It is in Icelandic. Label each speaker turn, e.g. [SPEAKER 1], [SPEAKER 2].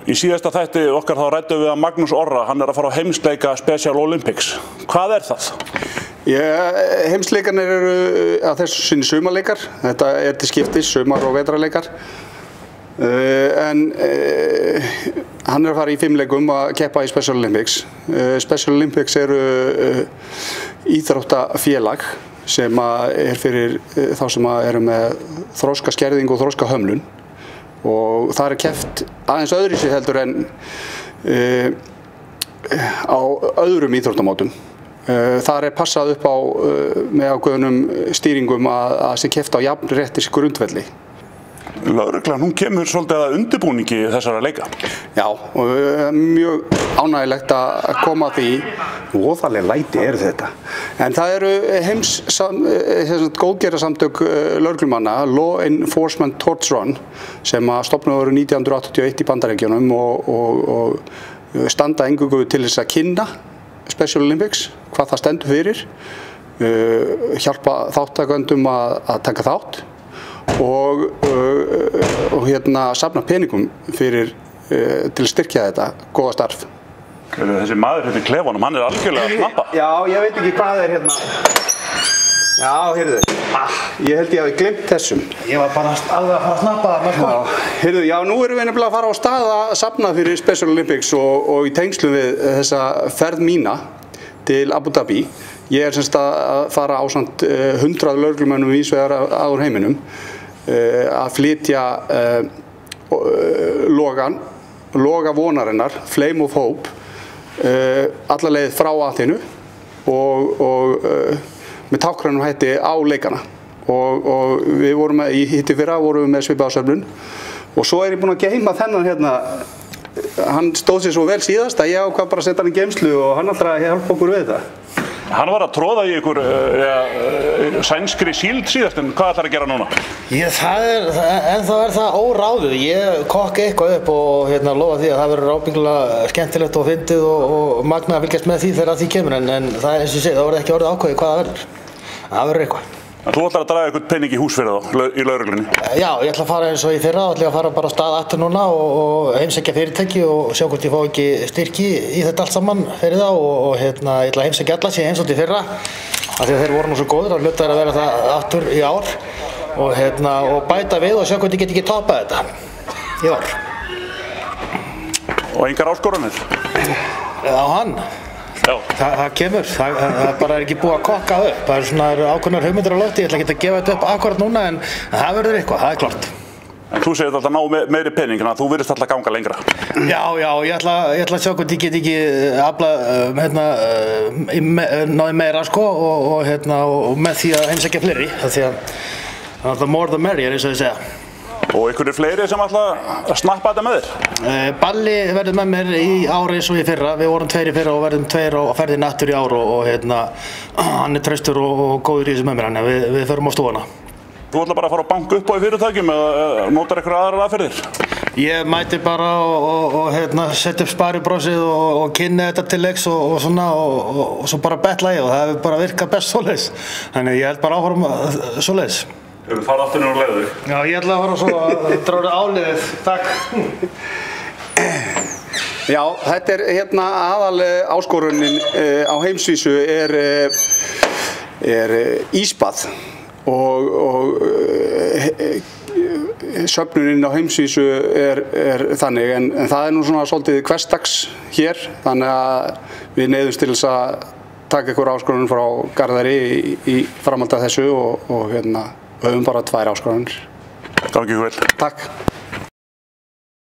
[SPEAKER 1] Í síðasta þætti okkar þá ræddum við að Magnús Orra, hann að fara á heimsleika Special Olympics. Hvað það?
[SPEAKER 2] Heimsleikarnir eru að þessu sinni sumarleikar. Þetta til skiptis, sumar- og vetrarleikar. En hann að fara í 5 leikum að keppa í Special Olympics. Special Olympics eru íþróttafélag sem fyrir þá sem eru með þroskaskerðingu og þroskahömlun. Og það keppt aðeins öðruvísi heldur en á öðrum íþróttamótum. Það passað upp á með ákveðnum stýringum að sé keppt á jafnréttis grundvelli.
[SPEAKER 1] Lögreglan, hún kemur svolítið að undirbúningi þessara leika.
[SPEAKER 2] Já, og mjög ánægilegt að koma að því. Voðaleg læti þetta. En það eru góðgerðarsamtök lögreglumanna, Law Enforcement Torch Run, sem stofnuð voru 1981 í Bandaríkjunum og standa eingöngu til þess að kynna Special Olympics, hvað það stendur fyrir, hjálpa þáttakendum að taka þátt og safna peningum til að styrkja þetta góða starf.
[SPEAKER 1] Þessi maður í klefanum, hann algjörlega að snappa.
[SPEAKER 2] Já, ég veit ekki hvað hérna. Já, heyrðu. Ég held ég hafi gleymt þessum.
[SPEAKER 3] Ég var bara alveg að fara að snappa það.
[SPEAKER 2] Já, heyrðu, nú erum við nefnilega að fara á stað að safna fyrir Special Olympics og í tengslum við þessa ferð mína til Abu Dhabi. Ég semst að fara ásamt 100 lögreglumönnum víðsvegar að úr heiminum að flytja loga vonarinnar, Flame of Hope, alla leið frá Aþenu og með táknrænum hætti á leikana. Og við vorum í hittifyrra vorum við með svipaða söfnun og svo ég búinn að geyma þennan hérna. Hann stóð sér svo vel síðast að ég ákvað bara að setja hann í geymslu og hann alltaf að hjálpa okkur við þetta.
[SPEAKER 1] Hann var að tróða í ykkur sænskri síld síðast, en hvað ætlar að gera núna?
[SPEAKER 3] Ennþá það óráðið. Ég kokka eitthvað upp og lofa því að það verður ábyggilega skemmtilegt og fyndið og magnað að fylgjast með því þegar því kemur, en það eins og ég segi, það verður ekki orðið ákveðið hvað það verður. Það verður eitthvað.
[SPEAKER 1] En þú ætlar að draga eitthvað pening í hús fyrir þá, í lögreglunni?
[SPEAKER 3] Já, ég ætla að fara eins og í fyrra, ætla að fara bara á stað aftur núna og heimsækja fyrirtæki og sjá hvort ég fá ekki styrki í þetta allt saman fyrir það og ég ætla að heimsækja alla sem ég heimsótti í fyrra af því að þeir voru nú svo góðir að hluta að vera það aftur í ár og bæta við og sjá hvort ég get ekki toppað þetta í ár.
[SPEAKER 1] Og engar áskoranir?
[SPEAKER 3] Á hann?
[SPEAKER 1] Já.
[SPEAKER 3] Það kemur, það bara ekki búið að kokka upp. Það svona ákveðnar hugmyndir á lofti, ég ætla ekki að gefa þetta upp akkurat núna en það verður eitthvað, það klart.
[SPEAKER 1] En þú segir alltaf að ná meiri pening, en þú virðist alltaf að ganga lengra.
[SPEAKER 3] Já, ég ætla að sjá hvort ég get ekki náði meira og með því að heimsækja fleiri. Því að the more the merrier, eins og þið segja.
[SPEAKER 1] Og ykkur fleiri sem ætla að snappa þetta með þér?
[SPEAKER 3] Balli verður með mér í ári eins og í fyrra. Við vorum 2 í fyrra og verðum 2 á ferðinni aftur í ár og hann traustur og góður í þessu með mér, þannig við förum á stofuna.
[SPEAKER 1] Þú ætla bara að fara að banka upp á í fyrirtækjum eða notar ykkur aðrar aðferðir?
[SPEAKER 3] Ég mæti bara og setja upp sparibrósið og kynni þetta til leiks og svona og svo bara betla ég og það hefur bara virkað best svoleiðis. Þannig ég held bara áfram svoleiðis.
[SPEAKER 1] Þú fara aftur niður á leiðu?
[SPEAKER 3] Já, ég ætla að fara svo að þetta er áliðið. Takk.
[SPEAKER 2] Já, þetta aðal áskorunin á heimsvísu er ísbað og söfnunin á heimsvísu er þannig en það nú svona svolítið hversdags hér þannig að við neyðumst til þess að taka ykkur áskorun frá Garðari í framhaldi af þessu og höfum bara 2 áskoranir.
[SPEAKER 1] Gangi ykkur vel.
[SPEAKER 2] Takk.